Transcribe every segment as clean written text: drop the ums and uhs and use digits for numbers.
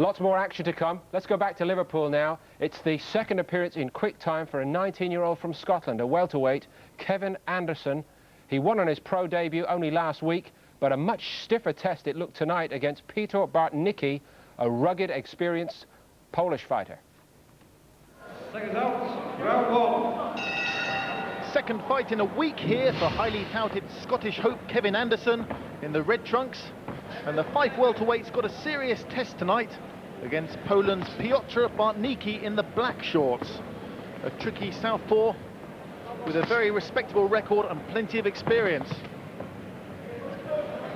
Lots more action to come. Let's go back to Liverpool now. It's the second appearance in quick time for a 19-year-old from Scotland, a welterweight, Kevin Anderson. He won on his pro debut only last week, but a much stiffer test it looked tonight against Piotr Bartnicki, a rugged, experienced Polish fighter. Second out, round one. Second fight in a week here for highly touted Scottish hope Kevin Anderson in the red trunks. And the Fife welterweight's got a serious test tonight against Poland's Piotr Bartnicki in the black shorts. A tricky southpaw with a very respectable record and plenty of experience.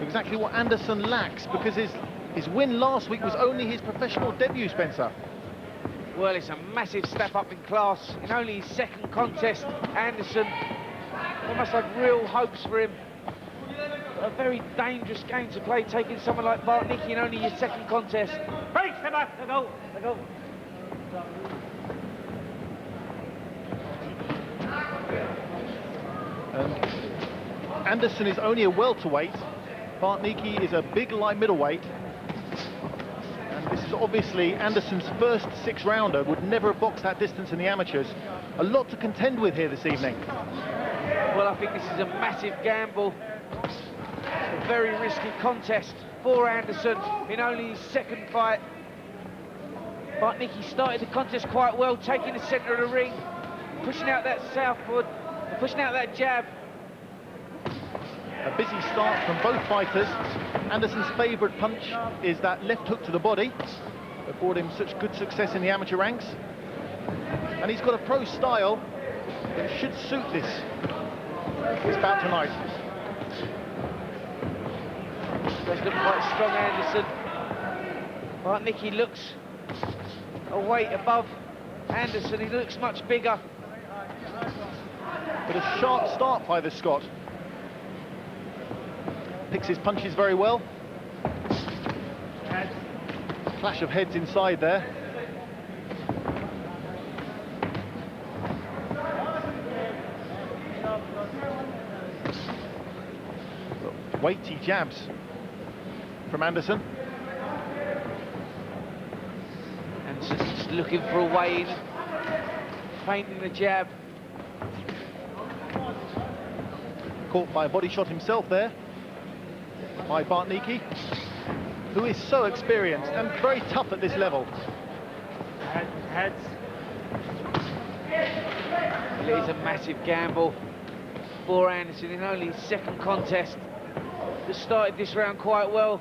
Exactly what Anderson lacks, because his win last week was only his professional debut, Spencer. Well, it's a massive step up in class. In only his second contest, Anderson, they must have real hopes for him. A very dangerous game to play, taking someone like Bartnicki in only his second contest. Break, step back, let go, let go. Anderson is only a welterweight. Bartnicki is a big light middleweight. And this is obviously Anderson's first six-rounder, would never have boxed that distance in the amateurs. A lot to contend with here this evening. Well, I think this is a massive gamble. A very risky contest for Anderson in only his second fight. Bartnicki started the contest quite well, taking the centre of the ring, pushing out that southward, pushing out that jab. A busy start from both fighters. Anderson's favourite punch is that left hook to the body that brought him such good success in the amateur ranks. And he's got a pro style that should suit this bout tonight. Does look quite strong, Anderson. Bartnicki looks a weight above Anderson. He looks much bigger. But a sharp start by the Scot. Picks his punches very well. Clash of heads inside there. Weighty jabs from Anderson. Anderson's looking for a way in, feinting the jab. Caught by a body shot himself there by Bartnicki, who is so experienced and very tough at this level. Heads. Well, it is a massive gamble for Anderson in only his second contest. Just started this round quite well.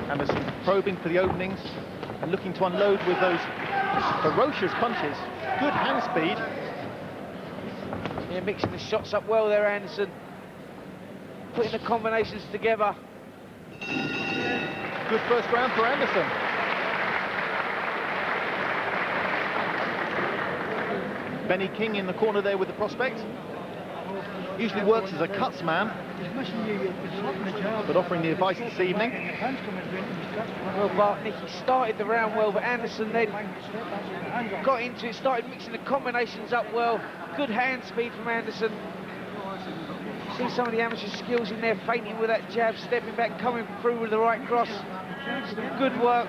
Anderson probing for the openings and looking to unload with those ferocious punches. Good hand speed. Yeah, mixing the shots up well there, Anderson. Putting the combinations together. Good first round for Anderson. Benny King in the corner there with the prospect. Usually works as a cuts man, but offering the advice this evening. Well, Bartnicki started the round well, but Anderson then got into it, started mixing the combinations up well. Good hand speed from Anderson. See some of the amateur skills in there, feinting with that jab, stepping back, coming through with the right cross. Some good work.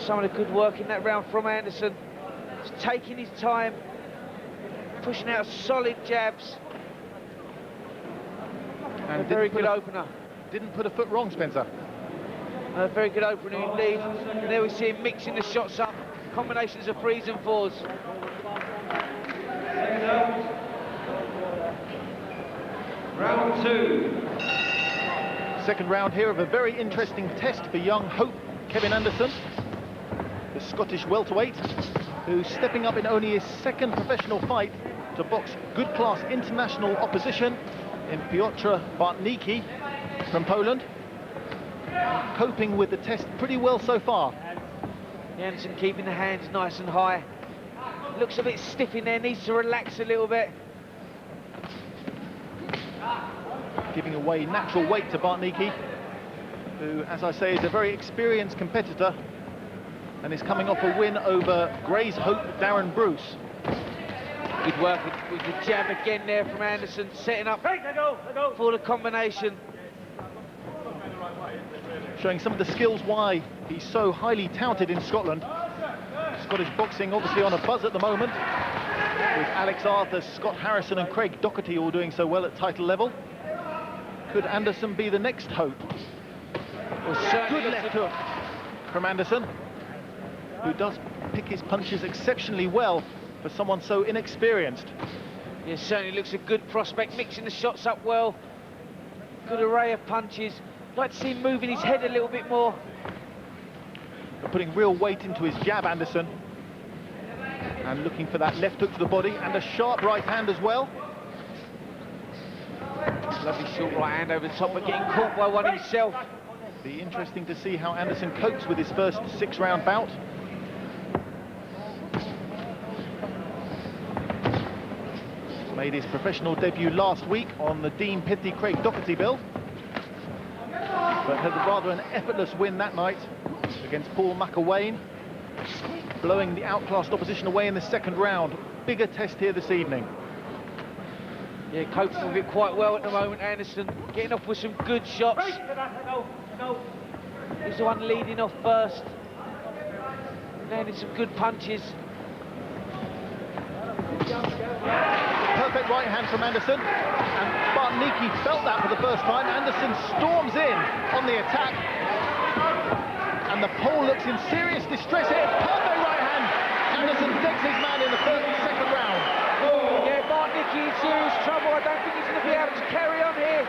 Some of the good work in that round from Anderson. He's taking his time, pushing out solid jabs. And a very good opener. Didn't put a foot wrong, Spencer. A very good opener indeed. And there we see him mixing the shots up, combinations of threes and fours. Round two. Second round here of a very interesting test for young hope Kevin Anderson, the Scottish welterweight, who's stepping up in only his second professional fight to box good class international opposition in Piotr Bartnicki from Poland. Coping with the test pretty well so far. Anderson keeping the hands nice and high. Looks a bit stiff in there, needs to relax a little bit. Giving away natural weight to Bartnicki, who, as I say, is a very experienced competitor. and is coming off a win over Gray's Hope Darren Bruce. Good work with the jab again there from Anderson, setting up for the combination. Showing some of the skills why he's so highly touted in Scotland. Scottish boxing obviously on a buzz at the moment, with Alex Arthur, Scott Harrison and Craig Doherty all doing so well at title level. Could Anderson be the next hope? Well, good left hook from Anderson, who does pick his punches exceptionally well for someone so inexperienced. Yeah, certainly looks a good prospect, mixing the shots up well. Good array of punches. Like to see him moving his head a little bit more. But putting real weight into his jab, Anderson. And looking for that left hook to the body and a sharp right hand as well. Lovely short right hand over the top, but getting caught by one himself. Be interesting to see how Anderson copes with his first 6-round bout. Made his professional debut last week on the Dean Pithy Craig Doherty bill, but had rather an effortless win that night against Paul McAwain, blowing the outclassed opposition away in the second round. Bigger test here this evening. Yeah, coping with it quite well at the moment, Anderson. Getting off with some good shots. He's the one leading off first. Landing some good punches. Perfect right hand from Anderson, and Bartnicki felt that for the first time. Anderson storms in on the attack, and the Pole looks in serious distress here. Perfect right hand. Anderson takes his man in the second round. Yeah, Bartnicki in serious trouble. I don't think he's going to be able to carry on here.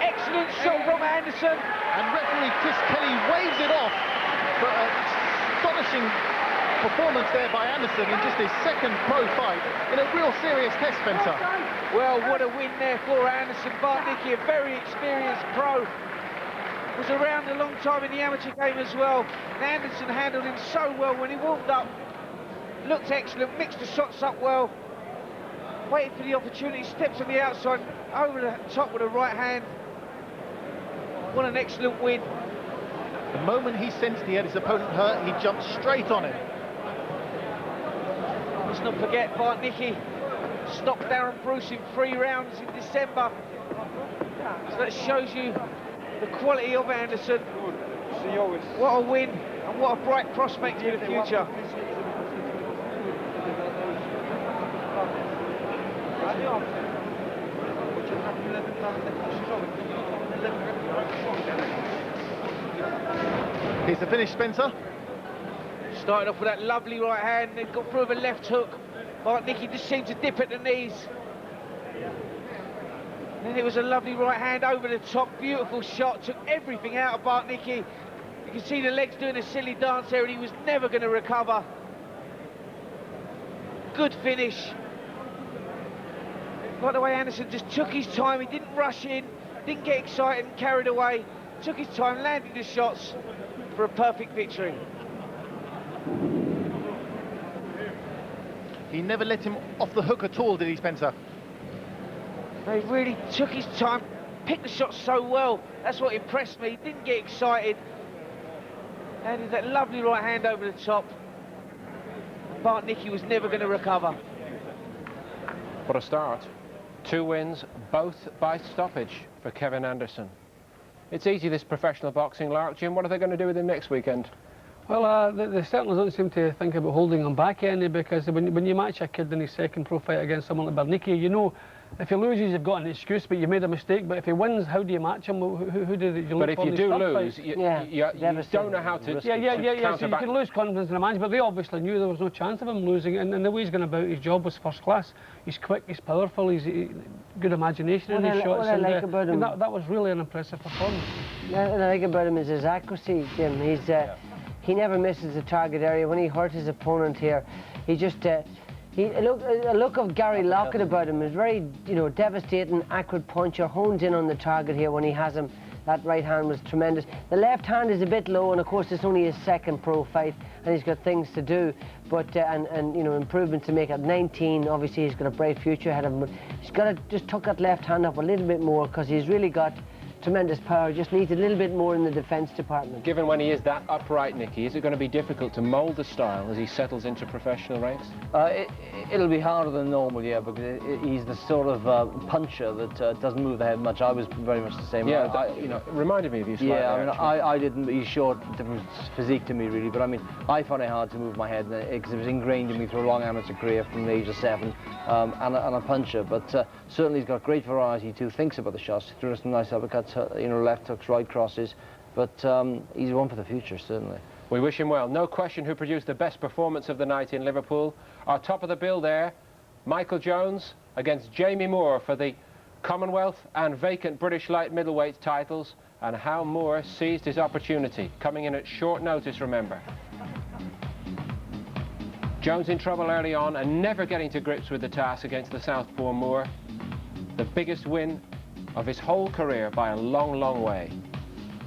Excellent shot from Anderson. And referee Chris Kelly waves it off for an astonishing performance there by Anderson in just his second pro fight in a real serious test, Spencer. Well, what a win there for Anderson. Bartnicki, a very experienced pro, was around a long time in the amateur game as well. And Anderson handled him so well when he warmed up. Looked excellent, mixed the shots up well. Waited for the opportunity, steps on the outside, over the top with a right hand. What an excellent win. The moment he sensed he had his opponent hurt, he jumped straight on him. Let's not forget, Bartnicki stopped Darren Bruce in 3 rounds in December. So that shows you the quality of Anderson. What a win, and what a bright prospect for the future. Here's the finish, Spencer. Started off with that lovely right hand, then got through with a left hook. Bartnicki just seemed to dip at the knees. Then it was a lovely right hand over the top, beautiful shot, took everything out of Bartnicki. You can see the legs doing a silly dance there, and he was never going to recover. Good finish. Like the way Anderson just took his time, he didn't rush in, didn't get excited and carried away, took his time, landed the shots for a perfect victory. He never let him off the hook at all, did he, Spencer? He really took his time, picked the shot so well. That's what impressed me. He didn't get excited. Landed that lovely right hand over the top. Bartnicki was never going to recover. What a start. 2 wins, both by stoppage for Kevin Anderson. It's easy, this professional boxing, Lark. Jim, what are they going to do with him next weekend? Well, they certainly don't seem to think about holding him back any, because when you match a kid in his second pro fight against someone like Bartnicki, you know, if he loses, you've got an excuse, but you made a mistake. But if he wins, how do you match him? Who do you look But if for you in do his third lose, fight? you don't know how to So you can lose confidence in the match, but they obviously knew there was no chance of him losing, and the way he's going about his job was first class. He's quick, he's powerful, he's good imagination in his shots. What I like about him, that was really an impressive performance. What I like about him is his accuracy, Jim. He never misses the target area. When he hurt his opponent here, he just a look of Gary Lockett about him. Is very, devastating, accurate puncher, hones in on the target here when he has him. That right hand was tremendous. The left hand is a bit low, and of course it's only his second pro fight, and he's got things to do, but and improvements to make. At 19, obviously he's got a bright future ahead of him. He's got to just tuck that left hand up a little bit more, because he's really got tremendous power, just needs a little bit more in the defence department. Given when he is that upright, Nicky, is it going to be difficult to mould the style as he settles into professional ranks? It'll be harder than normal, yeah, because he's the sort of puncher that doesn't move the head much. I was very much the same. Yeah, you know, it reminded me of you slightly. Yeah, I mean, I didn't. He's short, different physique to me, really. But I mean, I found it hard to move my head because it was ingrained in me through a long amateur career from the age of 7, and a puncher. But certainly he's got great variety too. Thinks about the shots. He threw some nice uppercuts, you know, left hooks, right crosses. But he's one for the future, certainly. We wish him well. No question who produced the best performance of the night in Liverpool. Our top of the bill there, Michael Jones against Jamie Moore for the Commonwealth and vacant British light middleweight titles, and how Moore seized his opportunity, coming in at short notice, remember. Jones in trouble early on and never getting to grips with the task against the southpaw Moore. The biggest win of his whole career by a long, long way.